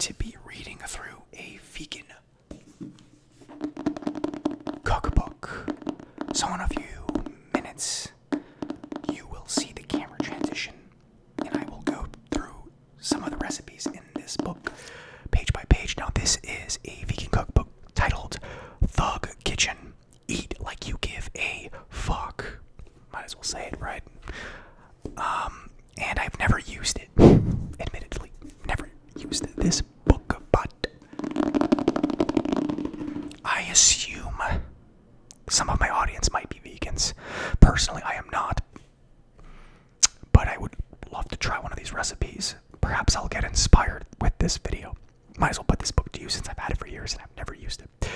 to be reading through a vegan cookbook. So in a few minutes, you will see the camera transition, and I will go through some of the recipes in this book, page by page. Now, this is a vegan cookbook titled Thug Kitchen. Eat like you give a fuck. Might as well say it, right? And I've never used it, admittedly. Never used this book, but I assume some of my audience might be vegans. Personally, I am not, but I would love to try one of these recipes. Perhaps I'll get inspired with this video. Might as well put this book to use since I've had it for years and I've never used it.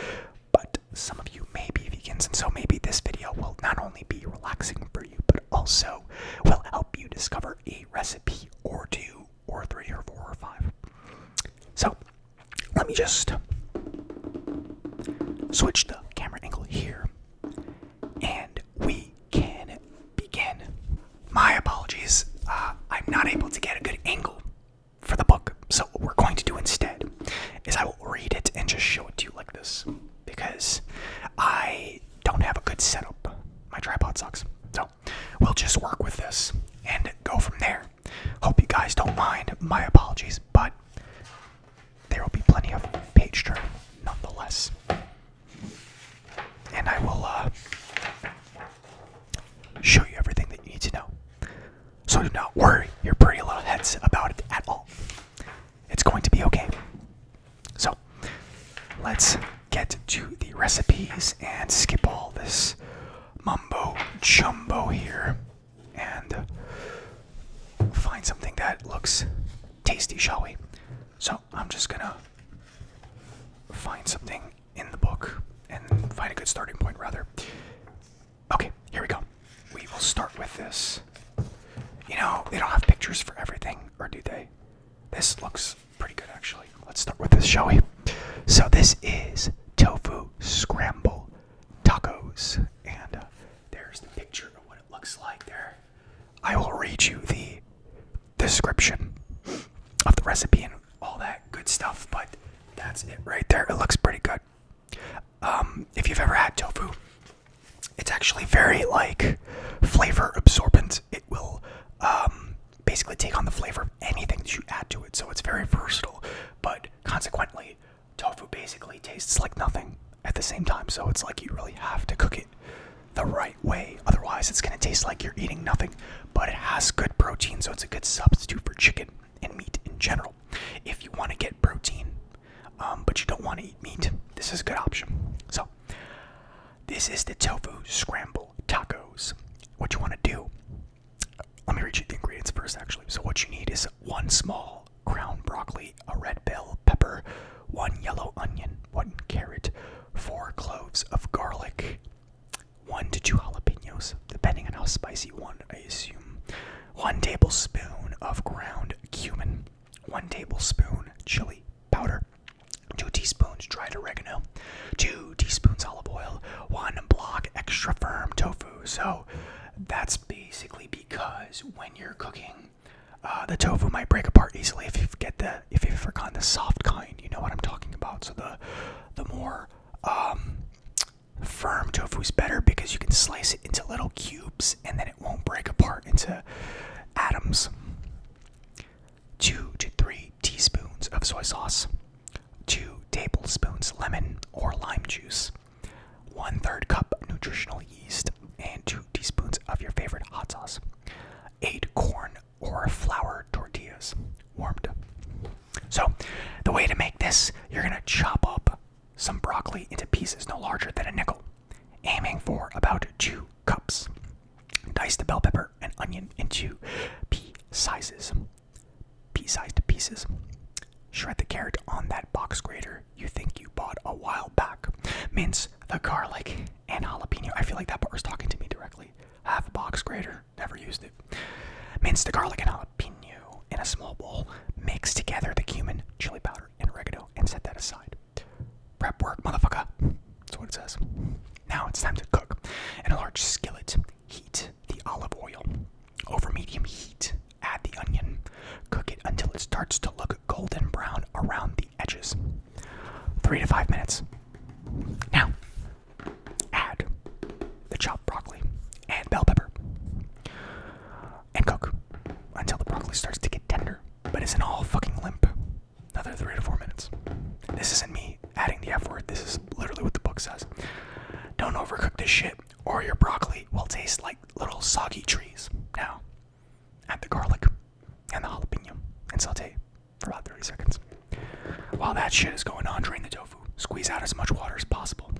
But some of you may be vegans, and so maybe this video will not only be relaxing for you, but also will help you discover a recipe or two, or three, or four, or five. So, let me just switch the camera angle here, and we can begin. My apologies, I'm not able to get a good angle for the book, so what we're going to do instead is I will read it and just show it to you like this, because I don't have a good setup. My tripod sucks, so we'll just work with this and go from there. Hope you guys don't mind. My apologies, but there will be plenty of page turn nonetheless. And I will show you everything that you need to know. So do not worry your pretty little heads about it at all. It's going to be okay. So, let's get to the recipes and skip all this mumbo jumbo here and find something that looks tasty, shall we? So I'm just gonna find something in the book and find a good starting point, rather. Okay, here we go. We will start with this. You know, they don't have pictures for everything, or do they? This looks pretty good, actually. Let's start with this, shall we? So this is tofu scramble tacos, and there's the picture of what it looks like there. I will read you the description of the recipe and all that good stuff, but that's it right there. It looks pretty good. If you've ever had tofu, it's actually very, like, flavor absorbent. It will basically take on the flavor of anything that you add to it, so it's very versatile, but consequently, tofu basically tastes like nothing at the same time, so it's like you really have to cook it the right way. Otherwise, it's going to taste like you're eating nothing, but it has good protein, so it's a good substitute for chicken and meat in general. If you want to get protein, but you don't want to eat meat, this is a good option. So, this is the tofu scramble tacos. What you want to do, let me read you the ingredients first, actually. So what you need is 1 small ground broccoli, a red bell pepper, 1 yellow onion, 1 carrot, 4 cloves of garlic, 1 to 2 jalapenos, depending on how spicy you want, I assume, 1 tablespoon of ground cumin, 1 tablespoon chili powder, 2 teaspoons dried oregano, 2 teaspoons olive oil, 1 block extra firm tofu. So that's basically because when you're cooking, the tofu might break apart easily if you've forgotten the soft kind. You know what I'm talking about. So the more firm tofu is better, because you can slice it into little cubes and then it won't break apart into atoms. 2 to 3 teaspoons of soy sauce, 2 tablespoons lemon or lime juice, 1/3 cup nutritional yeast, and 2 teaspoons of your favorite hot sauce, 8 corn or flour tortillas, warmed. So, the way to make this, you're going to chop up some broccoli into pieces no larger than a nickel, aiming for about 2 cups. Dice the bell pepper and onion into pea-sized pieces. Shred the carrot on that box grater you think you bought a while back. Mince the garlic and jalapeno. I feel like that part was talking Don't overcook this shit, or your broccoli will taste like little soggy trees. Now, add the garlic and the jalapeno and saute for about 30 seconds. While that shit is going on, drain the tofu. Squeeze out as much water as possible.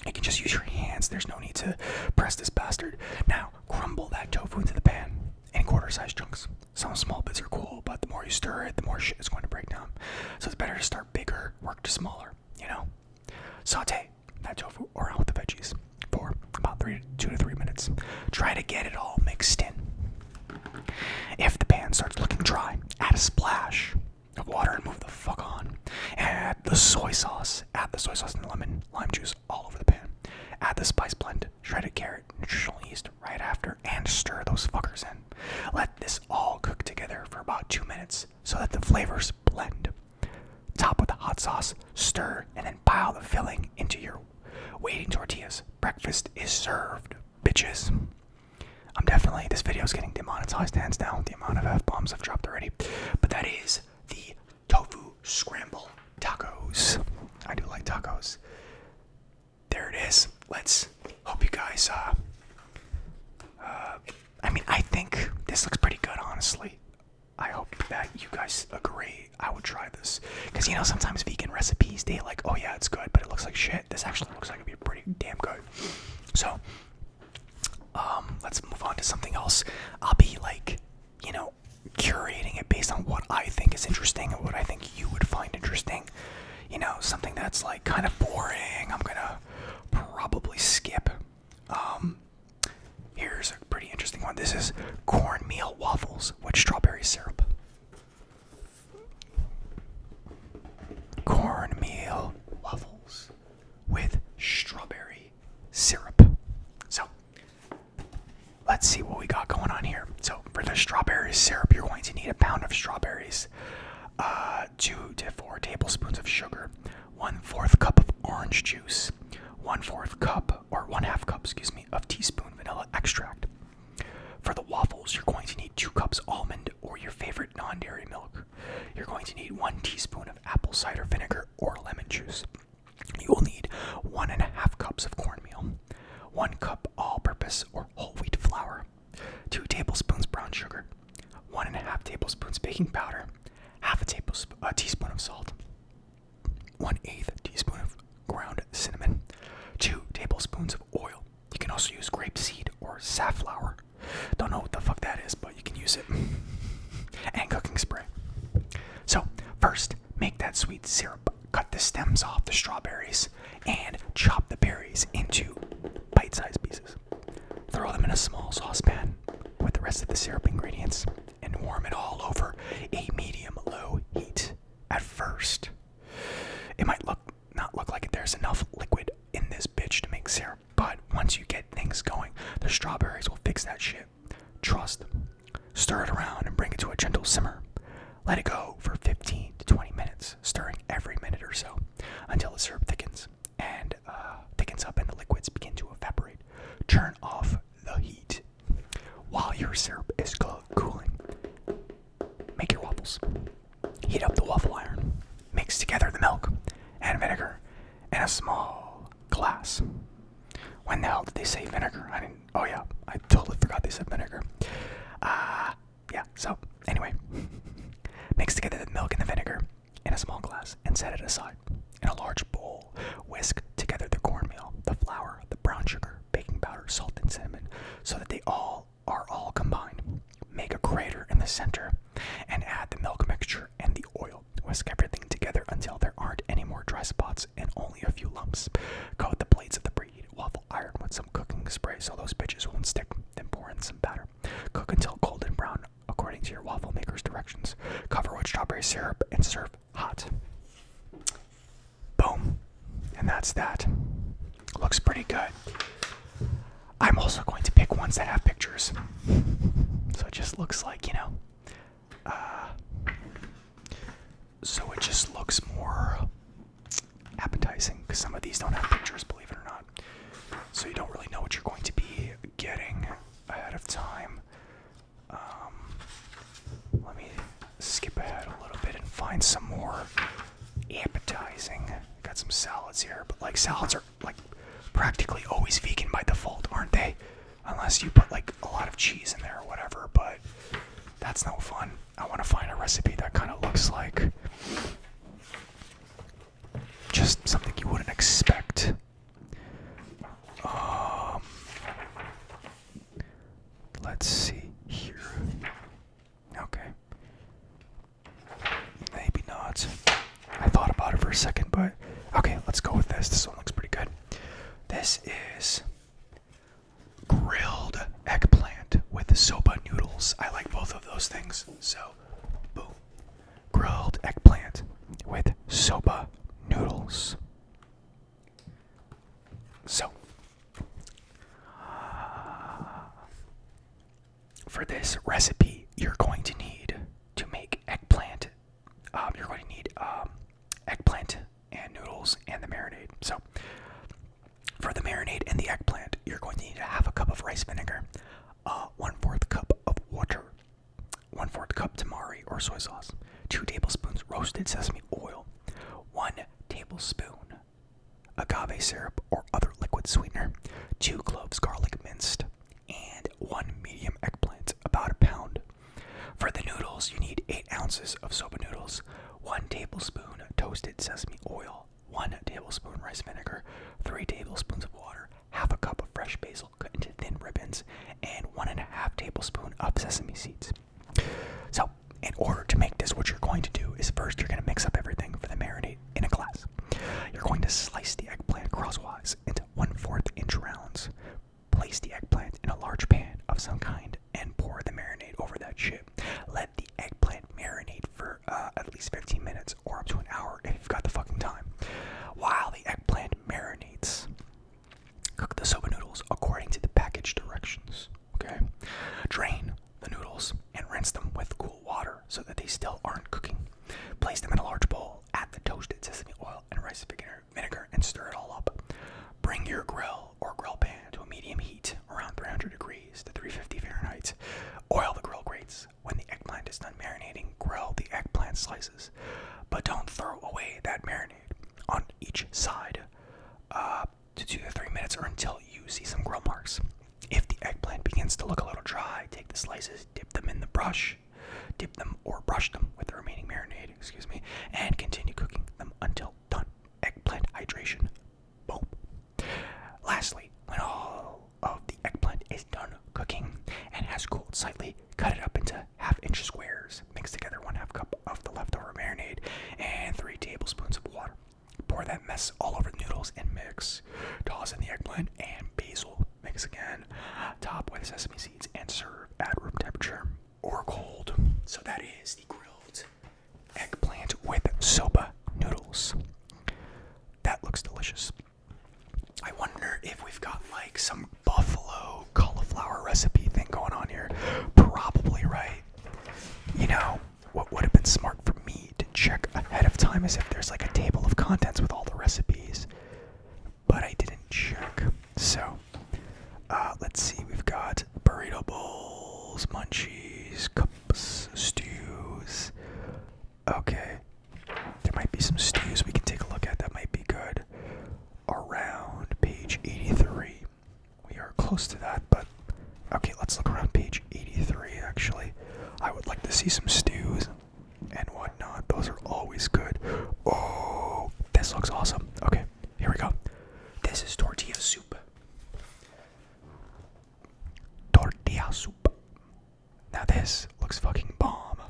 You can just use your hands. There's no need to press this bastard. Now, crumble that tofu into the pan in quarter-sized chunks. Some small bits are cool, but the more you stir it, the more shit is going to break down. So it's better to start bigger, work to smaller, you know? Saute that tofu around with the veggies for about 2 to 3 minutes. Try to get it all mixed in. If the pan starts looking dry, add a splash of water and move the fuck on. Add the soy sauce. Add the soy sauce and lemon, lime juice all over the pan. Add the spice blend, shredded carrot, nutritional yeast right after, and stir those fuckers in. Let this all cook together for about 2 minutes so that the flavors blend. Top with the hot sauce, stir, and then pile the filling into your waiting tortillas. Breakfast is served, bitches. This video is getting demonetized hands down with the amount of F-bombs I've dropped already. But that is the tofu scramble tacos. I do like tacos. There it is. Let's hope you guys, I think this looks pretty good, honestly. I hope that you guys agree I would try this. Because, sometimes vegan recipes, they like, oh yeah, it's good, but it looks like shit. This actually looks like it'd be pretty damn good. So, let's move on to something else. I'll be curating it based on what I think is interesting and what I think you would find interesting. Something that's kind of boring, I'm gonna probably skip. Here's a pretty interesting one. This is cornmeal waffles with strawberry syrup. Cornmeal waffles with strawberry syrup. So, let's see what we got going on here. So, for the strawberry syrup, you're going to need a pound of strawberries, 2 to 4 tablespoons of sugar, 1/4 cup of orange juice, 1/4 cup, or 1/2 cup, of teaspoon vanilla extract. For the waffles, you're going to need 2 cups almond or your favorite non-dairy milk. You're going to need 1 teaspoon of apple cider vinegar or lemon juice. You will need 1.5 cups of cornmeal, 1 cup all-purpose or whole wheat flour, 2 tablespoons brown sugar, 1.5 tablespoons baking powder, half a teaspoon of salt, 1/8 teaspoon of ground cinnamon, 2 tablespoons of oil. You can also use grapeseed or safflower. Don't know what the fuck that is, but you can use it. And cooking spray. So, first, make that sweet syrup. Cut the stems off the strawberries and chop the berries into bite-sized pieces. Throw them in a small saucepan with the rest of the syrup ingredients and warm it all over a medium-low heat. At first, it might not look like there's enough liquid in this bitch to make syrup, but once you get things going, the strawberries will fix that shit. Trust. Stir it around and bring it to a gentle simmer. Let it go for 15 to 20 minutes, stirring every minute or so until the syrup thickens up and the liquids begin to evaporate. Turn off the heat. While your syrup is cooling, make your waffles. Heat up the waffle iron. Mix together the milk and vinegar in a small glass. When the hell did they say vinegar? Oh yeah, I totally forgot they said vinegar. So anyway, mix together the milk and the vinegar in a small glass and set it aside. In a large bowl, whisk together the cornmeal, the flour, the brown sugar, baking powder, salt, and cinnamon so that they are all combined. Make a crater in the center and add the milk mixture and the oil. Whisk everything together until there aren't any more dry spots and only a few lumps. Coat the plates of the preheated waffle iron with some cooking spray so those bitches won't stick. Then pour in some batter. Cook until golden brown according to your waffle maker's directions. Cover with strawberry syrup and serve hot. Boom. And that's that. Looks pretty good. I'm also going to pick ones that have pictures. So it just looks like, so it just looks more appetizing because some of these don't have pictures, believe it or not. So you don't really know what you're going to be getting ahead of time. Let me skip ahead a little bit and find some more appetizing. Got some salads here, but salads are practically always noodles. So, boom. Grilled eggplant with soba noodles. So, for this recipe, you're going to need to make eggplant. You're going to need eggplant and noodles and the marinade. So, for the marinade and the eggplant, you're going to need a half a cup of rice vinegar, 1/4 cup of water, 1/4 cup tamari or soy sauce, 2 tablespoons roasted sesame oil, 1 tablespoon agave syrup or other liquid sweetener, 2 cloves garlic minced, and 1 medium eggplant, about a pound. For the noodles, you need 8 ounces of soba noodles, 1 tablespoon toasted sesame oil, 1 tablespoon rice vinegar, 3 tablespoons of water, half a cup of fresh basil cut into thin ribbons, and 1.5 tablespoons of sesame seeds. So, in order to make this, what you're going to do is first you're going to mix up everything for the marinade in a glass. You're going to slice the eggplant crosswise into 1/4 inch rounds. Place the eggplant in a large pan of some kind and pour the marinade over that shit. Let the eggplant marinate for at least 15 minutes or up to an hour if you've got the fucking time. While the eggplant marinates, cook the soba noodles according to the package directions. Okay? Drain the noodles and rinse them with cool water so that they still aren't cooking. Place them in a large bowl, add the toasted sesame oil and rice vinegar and stir it all up. Bring your grill or grill pan to a medium heat, around 300 degrees to 350 Fahrenheit. Oil the grill grates. When the eggplant is done marinating, grill the eggplant slices, but don't throw away that marinade on each side to 2 to 3 minutes or until you see some grill marks. If the eggplant begins to look a little dry, take the slices, dip them or brush them with the remaining marinade, and continue cooking them until done. Eggplant hydration. Boom. Lastly, when all of the eggplant is done cooking and has cooled slightly, cut it up into half-inch squares. Mix together 1/2 cup of the leftover marinade and 3 tablespoons of water. Pour that mess all over the noodles and mix. Toss in the eggplant and basil. Mix again. Top with sesame seeds and serve at room temperature or cold. So that is the grilled eggplant with soba noodles. That looks delicious. I wonder if we've got like some buffalo cauliflower recipe thing going on here. Probably, right? You know, what would have been smart for me to check ahead of time is if there's like a table of contents with all the recipes. But I didn't check. So, let's see. We've got burrito bowls, munchies, cups, stews. Okay. There might be some stews we can take a look at. That might be good. Around page 83. We are close to that, but okay, let's look around page 83 actually. I would like to see some stews and whatnot. Those are always good. Oh, this looks awesome. Okay, here we go. This is tortilla soup. Tortilla soup. Now this looks fucking bomb.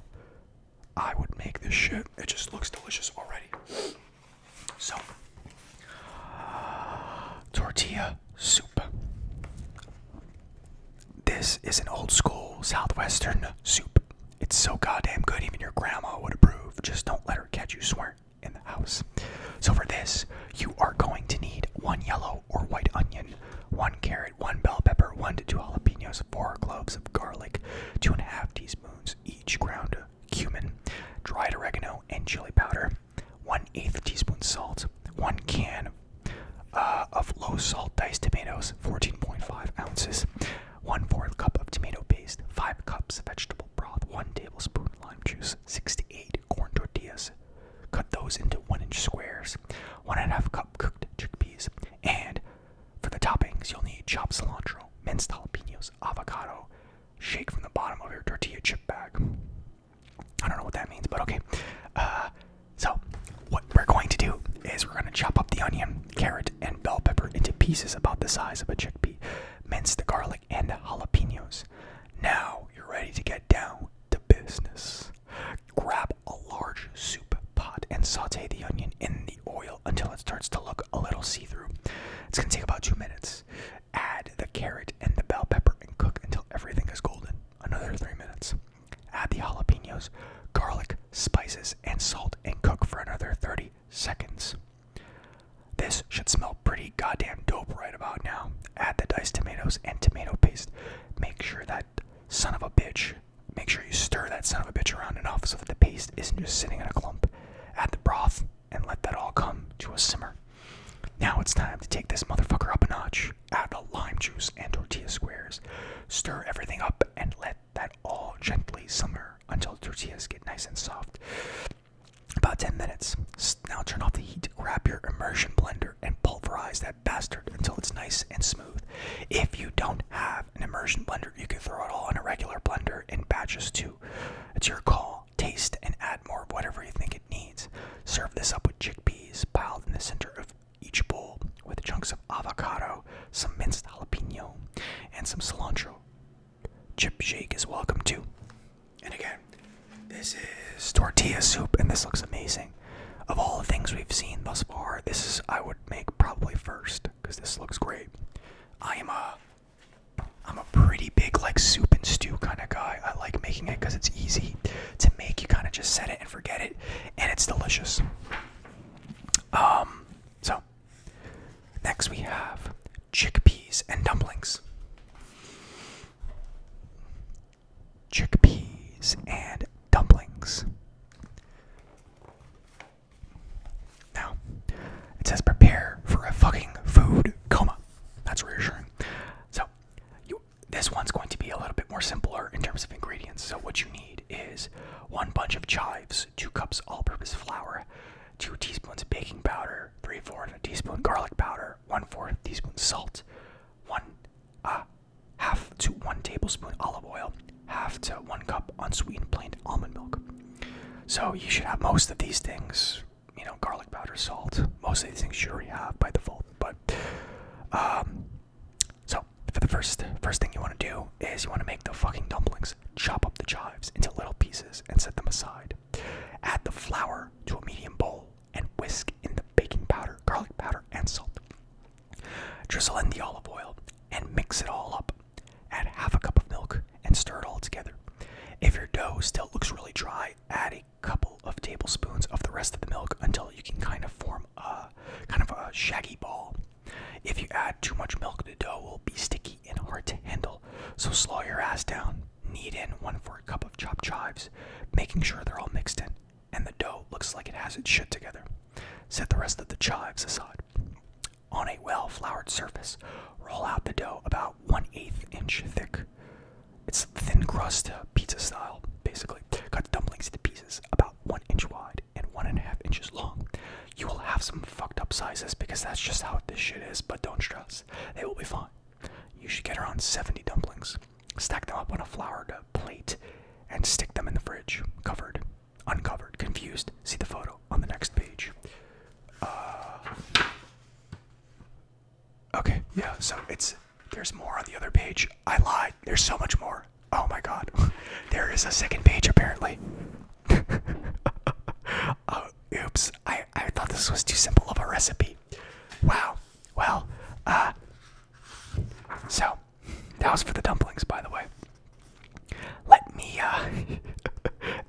I would make this shit. It just looks delicious already. So, tortilla soup. This is an old school southwestern soup. It's so goddamn good even your grandma would approve. Just don't let her catch you swearing in the house. So for this, you are going to need 1 yellow or white onion, 1 carrot, 1 bell pepper, 1 to 2 jalapenos, 4 cloves of garlic, 2.5 teaspoons each ground cumin, dried oregano and chili powder, 1/8 teaspoon salt, 1 can of low salt diced tomatoes, 14.5 ounces, 1/4 cup of tomato paste, 5 cups of vegetable broth, 1 tablespoon lime juice, 6 to 8 corn tortillas. Cut those into 1-inch squares, 1.5 cup cooked chickpeas, and for the toppings, you'll need chopped cilantro, minced jalapenos, avocado. Shake from the bottom of your tortilla chip bag. I don't know what that means, but okay. So, what we're going to do is we're going to chop up the onion, carrot, and bell pepper into pieces about the size of a chickpea. Mince the garlic and the jalapenos. Now, you're ready to get down to business. Grab a large soup pot and saute the onion in the oil until it starts to look a little see-through. It's going to take about 2 minutes. Add the carrot and the bell pepper and cook until everything is golden. Another 3 minutes. Add the jalapeno tomatoes and tomato paste. Make sure you stir that son of a bitch around enough so that the paste isn't just sitting in a clump. Add the broth and let that all come to a simmer. Now it's time to take this motherfucker up a notch. Add the lime juice and tortilla squares. Stir everything up and let that all gently simmer until the tortillas get nice and soft. About 10 minutes. Now turn off the heat, grab your immersion blender, and pulverize that bastard until it's nice and smooth. If you don't have an immersion blender, you can throw it all in a regular blender in batches too. It's your call. Taste and add more of whatever you think it needs. Serve this up with chickpeas piled in the center of each bowl with chunks of avocado, some minced jalapeno, and some cilantro. Chip shake is welcome too. And again, this is tortilla soup, and this looks amazing. Of all the things we've seen thus far, this is I would make probably first because this looks great. I'm a pretty big like soup and stew kind of guy. I like making it because it's easy to make. You kind of just set it and forget it, and it's delicious. So next we have chickpeas and dumplings. Chickpeas and dumplings. Now, it says prepare for a fucking food coma. That's reassuring. So, this one's going to be a little bit more simpler in terms of ingredients. So what you need is 1 bunch of chives, 2 cups all-purpose flour, 2 teaspoons baking powder, 3/4 teaspoon garlic powder, 1/4 teaspoon salt, 1/2 to 1 tablespoon olive oil, 1/2 to 1 cup unsweetened plain almond milk. So you should have most of these things, garlic powder, salt. Most of these things you already have by default. But so for the first thing you want to do is you want to make the fucking dumplings. Chop up the chives into little pieces and set them aside. Add the flour to a medium bowl and whisk in the baking powder, garlic powder, and salt. Drizzle in the olive oil and mix it all up. Add 1/2 cup of milk and stir it all together. If your dough still looks really dry, add a couple of tablespoons of the rest of the milk until you can kind of form a shaggy ball. If you add too much milk, the dough will be sticky and hard to handle, so slow your ass down. Knead in 1/4 cup of chopped chives, making sure they're all mixed in, and the dough looks like it has its shit together. Set the rest of the chives aside. On a well-floured surface, roll out the dough about 1/8 inch thick. It's thin crust, pizza style, basically. Cut the dumplings into pieces about 1 inch wide and 1.5 inches long. You will have some fucked up sizes because that's just how this shit is, but don't stress. They will be fine. You should get around 70 dumplings. Stack them up on a floured plate and stick them in the fridge. Covered, uncovered, confused. See the photo on the next page. Okay, yeah, so there's more on the other page. I lied. There's so much more. Oh my god. There is a second page apparently. Oh, oops. I thought this was too simple of a recipe. Wow. Well, so that was for the dumplings, by the way. Let me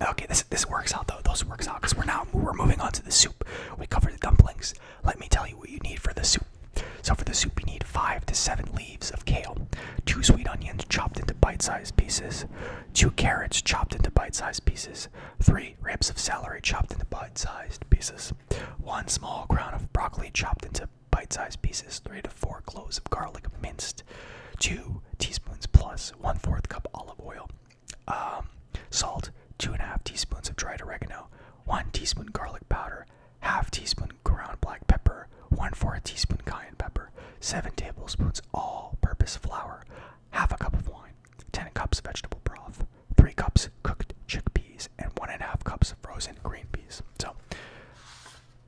okay, this works out though. Those works out because we're moving on to the soup. We covered the dumplings. Let me tell you what you need for the soup. So for the soup, you need 5 to 7 leaves of kale, 2 sweet onions chopped into bite-sized pieces, 2 carrots chopped into bite-sized pieces, 3 ribs of celery chopped into bite-sized pieces, 1 small crown of broccoli chopped into bite-sized pieces, 3 to 4 cloves of garlic minced, 2 teaspoons plus 1/4 cup olive oil, salt, 2.5 teaspoons of dried oregano, 1 teaspoon garlic powder, 1/2 teaspoon ground black pepper, 1/4 teaspoon cayenne pepper, 7 tablespoons all-purpose flour, 1/2 cup of wine, 10 cups vegetable broth, 3 cups cooked chickpeas, and 1.5 cups frozen green peas. So,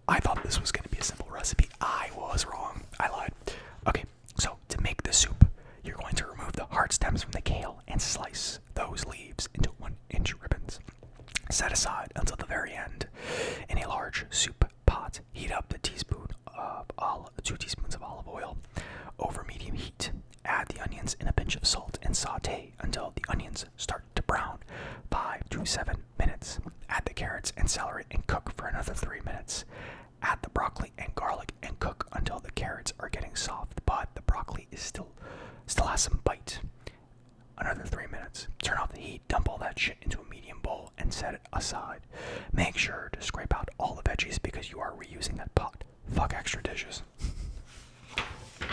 I thought this was going to be a simple recipe. I was wrong. I lied. Okay, so to make the soup, you're going to remove the hard stems from the kale and slice those leaves into 1-inch ribbons. Set aside until the very end. In a large soup pot, heat up 2 teaspoons of olive oil over medium heat. Add the onions and a pinch of salt and saute until the onions start to brown. 5 to 7 minutes. Add the carrots and celery and cook for another 3 minutes. Add the broccoli and garlic and cook until the carrots are getting soft, but the broccoli is still Still has some bite. Another 3 minutes. Turn off the heat, dump all that shit into a medium bowl, and set it aside. Make sure to scrape out all the veggies because you are reusing that pot. Fuck extra dishes.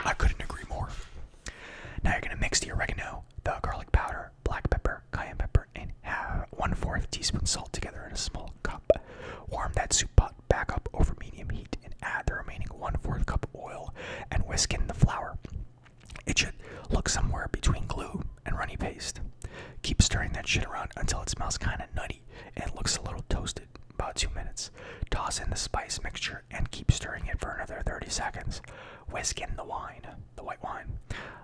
I couldn't agree more. Now you're gonna mix the oregano, the garlic powder, black pepper, cayenne pepper, and have 1/4 teaspoon salt together in a small cup. Warm that soup pot back up over medium heat and add the remaining 1/4 cup of oil and whisk in the flour. It should look somewhere between glue and runny paste. Keep stirring that shit around until it smells kind of nutty and looks a little toasted. About 2 minutes. Toss in the spice mixture and keep stirring it for another 30 seconds. Whisk in the wine, the white wine.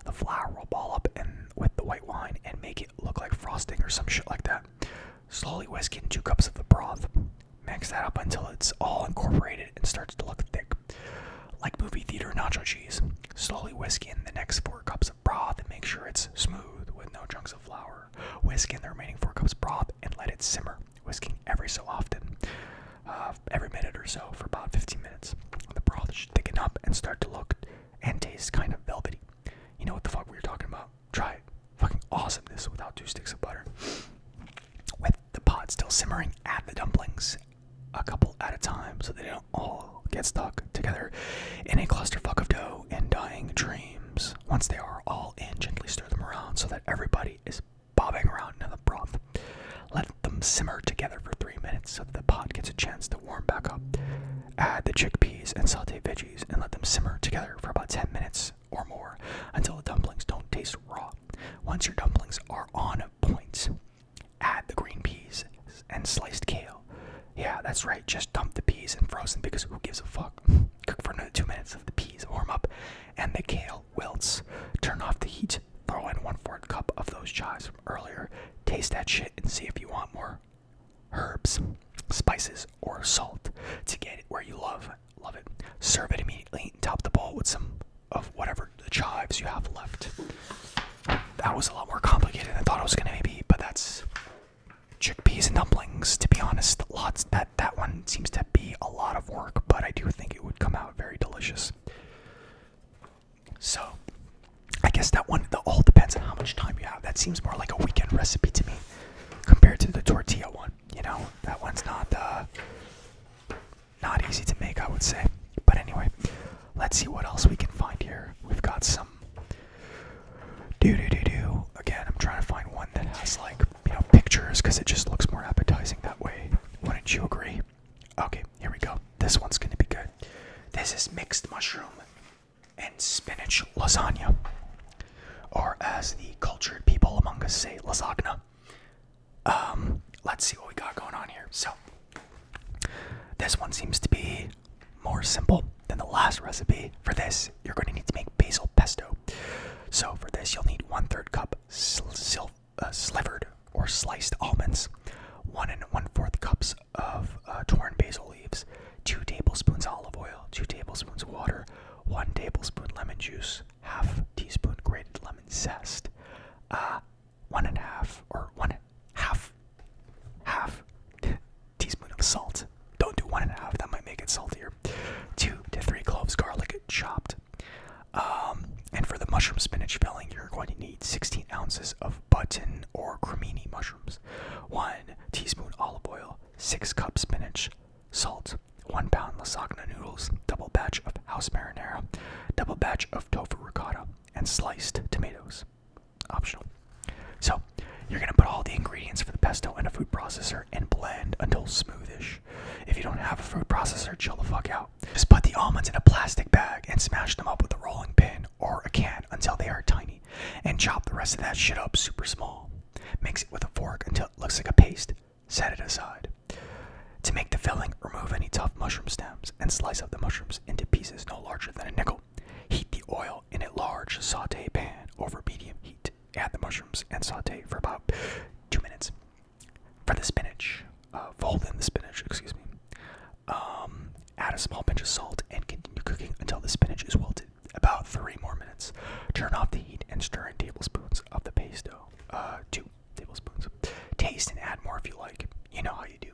The flour will ball up with the white wine and make it look like frosting or some shit like that. Slowly whisk in 2 cups of the broth. Mix that up until it's all incorporated and starts to look thick, like movie theater nacho cheese. Slowly whisk in the next 4 cups of broth and make sure it's smooth with no chunks of flour. Whisk in the remaining 4 cups of broth and let it simmer, whisking every so often, every minute or so for about 15 minutes. The broth should thicken up and start to look and taste kind of velvety. You know what the fuck we were talking about? Try it. Fucking awesomeness without 2 sticks of butter. With the pot still simmering, add the dumplings a couple at a time so they don't all get stuck together in a clusterfuck of dough and dying dreams. Once they are all in, gently stir them around so that everybody is bobbing around in the broth. Let them simmer together for 3 minutes so that the pot gets a chance to warm back up. Add the chickpeas and sauté veggies and let them simmer together for about 10 minutes or more until the dumplings don't taste raw. Once your dumplings are on point, add the green peas and sliced kale. Yeah, that's right, just dump the peas in frozen because who gives a fuck? Cook for another 2 minutes of the peas warm up and the kale wilts. Turn off the heat, throw in 1/4 cup of those chives from earlier. Taste that shit and see if you want more herbs, spices, or salt to get it where you love it. Serve it immediately and top the bowl with some of whatever the chives you have left. That was a lot more complicated than I thought it was gonna be, but that's chickpeas and dumplings. To be honest, that one seems to be a lot of work, but I do think it would come out very delicious. So I guess that all depends on how much time you have. That seems more like a weekend recipe to me compared to the tortilla one. You know, that one's not easy to make, I would say. But anyway, let's see what else we can find here. We've got some Again, I'm trying to find one that has like, pictures because it just looks more appetizing that way. Wouldn't you agree? Okay, here we go. This one's gonna be good. This is mixed mushroom and spinach lasagna, or as the cultured people among us say, lasagna. Let's see what we got going on here. So, this one seems to be more simple than the last recipe. For this, you're going to need to make basil pesto. So for this, you'll need 1/3 cup slivered or sliced almonds, 1 1/4 cups of torn basil leaves, 2 tablespoons olive oil, 2 tablespoons water, 1 tablespoon lemon juice, half teaspoon grated lemon zest, 1.5 teaspoon of salt. Don't do 1.5, that might make it saltier. 2 to 3 cloves garlic chopped. And for the mushroom spinach filling, you're going to need 16 ounces of button or cremini mushrooms, 1 teaspoon olive oil, 6 cups spinach, salt, 1 pound lasagna noodles, double batch of house marinara, double batch of tofu ricotta, and sliced tomatoes. Optional. So, you're going to put all the ingredients for the pesto in a food processor and blend until smoothish. If you don't have a food processor, chill the fuck out. Just put the almonds in a plastic bag and smash them up with a rolling pin or a can until they are tiny, and chop the rest of that shit up super small. Mix it with a fork until it looks like a paste. Set it aside. To make the filling, remove any tough mushroom stems and slice up the mushrooms into pieces no larger than a nickel. Heat the oil in a large saute pan over medium heat. Add the mushrooms and saute for about 2 minutes. For the spinach, fold in the spinach, add a small pinch of salt and continue cooking until the spinach is wilted. About 3 more minutes. Turn off the heat and stir in tablespoons of the pesto. 2 tablespoons. Taste and add more if you like. You know how you do.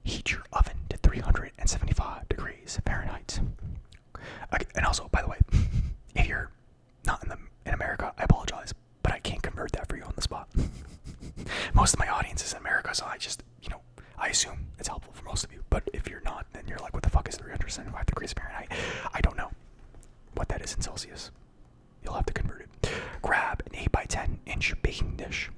Heat your oven to 375 degrees Fahrenheit. Okay, and also, by the way, if you're not in America because I just, I assume it's helpful for most of you. But if you're not, then you're like, what the fuck is 375 degrees Fahrenheit? I don't know what that is in Celsius. You'll have to convert it. Grab an 8 by 10 inch baking dish.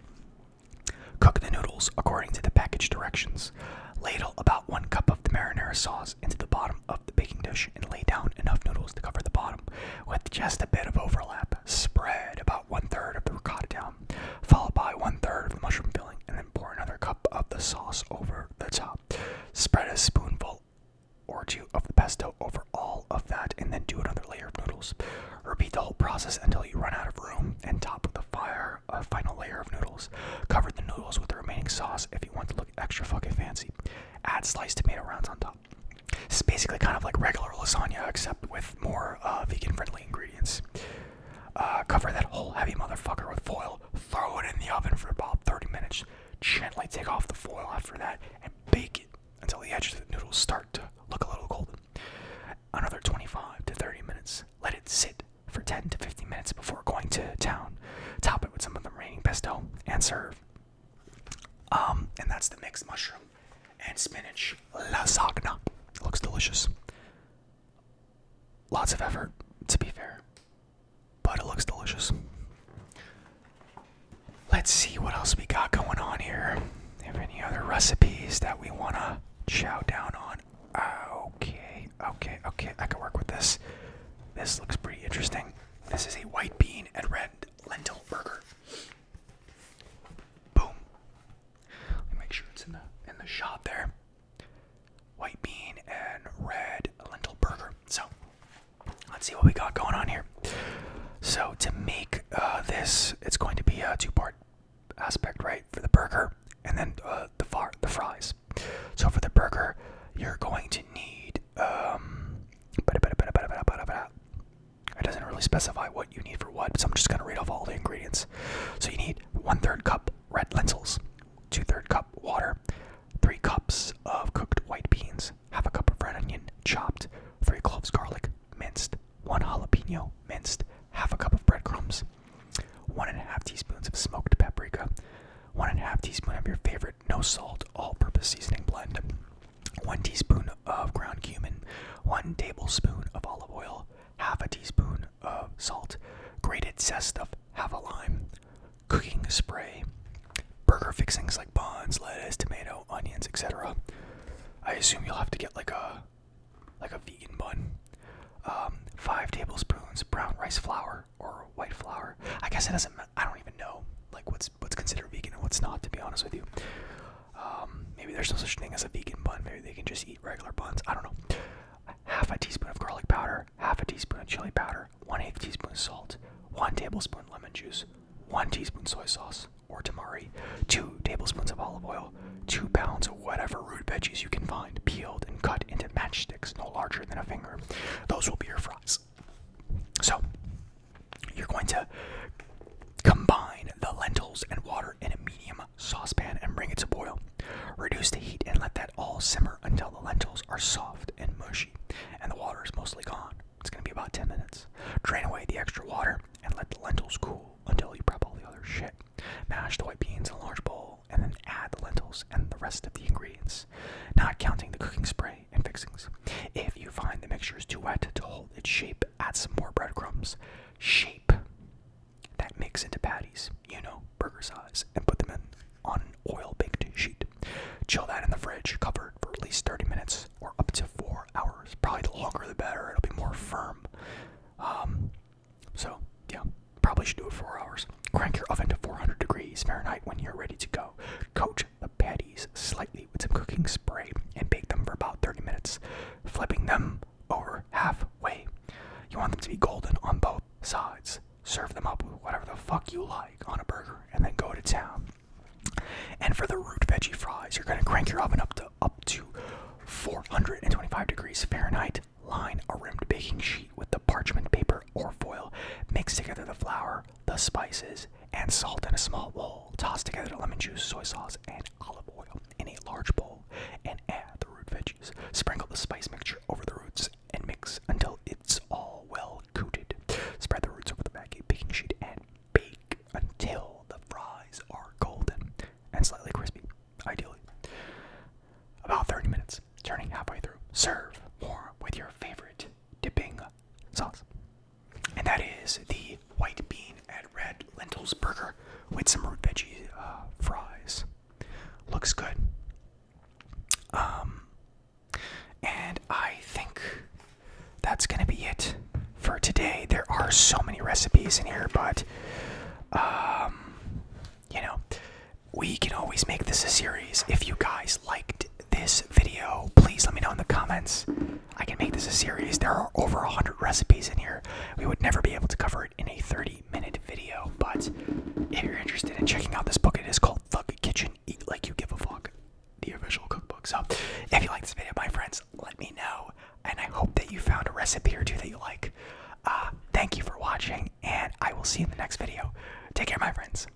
Cook the noodles according to the package directions. Ladle about 1 cup of the marinara sauce into the bottom of the baking dish and lay down enough noodles to cover the bottom with just a bit of overlap. Spread about 1/3 of the ricotta down, followed by 1/3 of the mushroom filling, and then pour another cup of the sauce over the top. Spread a spoonful or 2 of the pesto over all of that, and then do another layer of noodles. Repeat the whole process until you run out of room, and top with a final layer of noodles. Cover the noodles with the remaining sauce if you want to look extra fucking fancy. Add sliced tomato rounds on top. It's basically kind of like regular lasagna, except with more vegan-friendly ingredients. Cover that whole heavy motherfucker with foil. Throw it in the oven for about 30 minutes. Gently take off the foil after that and bake it until the edges of the noodles start to look a little golden. Another 25 to 30 minutes. Let it sit for 10 to 15 minutes before going to town. Top it with some of the remaining pesto and serve. And that's the mixed mushroom and spinach lasagna. It looks delicious. Lots of effort, to be fair, but it looks delicious. Let's see what else we got going on here. Have any other recipes that we want to chow down on? Okay, I can work with this. This looks pretty interesting. This is a white bean and red lentil burger. Boom. Let me make sure it's in the shot there. White bean and red lentil burger. So, let's see what we got going on here. So, to make this, it's going to be a 2-part aspect, right? For the burger and then the fries. So, for the burger, you're going to need it doesn't really specify what you need for what, so I'm just going to read off all the ingredients. So you need 1/3 cup red lentils, 2/3 cup water, 3 cups of cooked white beans, half a cup of red onion chopped, 3 cloves garlic minced, 1 jalapeno minced, half a cup of breadcrumbs, 1½ teaspoons of smoked paprika, 1½ teaspoon of your favorite no salt all-purpose seasoning blend, 1 teaspoon of ground cumin, 1 tablespoon of olive oil, half a teaspoon of salt, grated zest of half a lime, cooking spray, burger fixings like buns, lettuce, tomato, onions, etc. I assume you'll have to get like a vegan bun. 5 tablespoons brown rice flour or white flour. I guess it doesn't. I don't even know like what's considered vegan and what's not. To be honest with you, maybe there's no such thing as a vegan bun. Maybe they can just eat regular buns. I don't know. Half a teaspoon of garlic powder, half a teaspoon of chili powder, 1/8 teaspoon of salt, 1 tablespoon lemon juice, 1 teaspoon soy sauce or tamari, 2 tablespoons of olive oil, 2 pounds of whatever root veggies you can find, peeled and cut into matchsticks no larger than a finger. Those will be your fries. So, you're going to combine the lentils and water in a medium saucepan and bring it to boil. Reduce the heat and let that all simmer until the lentils are soft and mushy and the water is mostly gone. It's going to be about 10 minutes. Drain away the extra water and let the lentils cool until you prep all the other shit. Mash the white beans in a large bowl and then add the lentils and the rest of the ingredients, not counting the cooking spray and fixings. If you find the mixture is too wet to hold its shape, add some more breadcrumbs. Shape that mix into patties, burger size, and put them in on an oil-baked sheet. Chill that in the fridge, covered for at least 30 minutes or up to 4 hours. Probably the longer the better, it'll be more firm. So, yeah, probably should do it 4 hours. Crank your oven to 400 degrees Fahrenheit when you're ready to go. Coat the patties slightly with some cooking spray and bake them for about 30 minutes, flipping them over halfway. You want them to be golden on both sides. Serve them up with whatever the fuck you like on a burger and then go to town. And for the root veggie fries, you're going to crank your oven up to 425 degrees Fahrenheit. Line a rimmed baking sheet with the parchment paper or foil. Mix together the flour, the spices, and salt in a small bowl. Toss together the lemon juice, soy sauce, and olive oil in a large bowl and add the root veggies. Sprinkle the spice mixture over the roots and mix until it's all well coated. Spread the roots over the baking sheet and bake until the fries are golden and slightly crispy, ideally. Razzle's burger with some root veggie fries. Looks good. And I think that's gonna be it for today. There are so many recipes in here, but you know, we can always make this a series. If you guys liked this video, please let me know in the comments. I can make this a series. There are over 100 recipes in here. We would never be able to cover it in a 30-minute video, but if you're interested in checking out this book, it is called The Kitchen Eat Like You Give a Fuck, the official cookbook. So if you like this video, my friends, let me know, and I hope that you found a recipe or two that you like. Thank you for watching, and I will see you in the next video. Take care, my friends.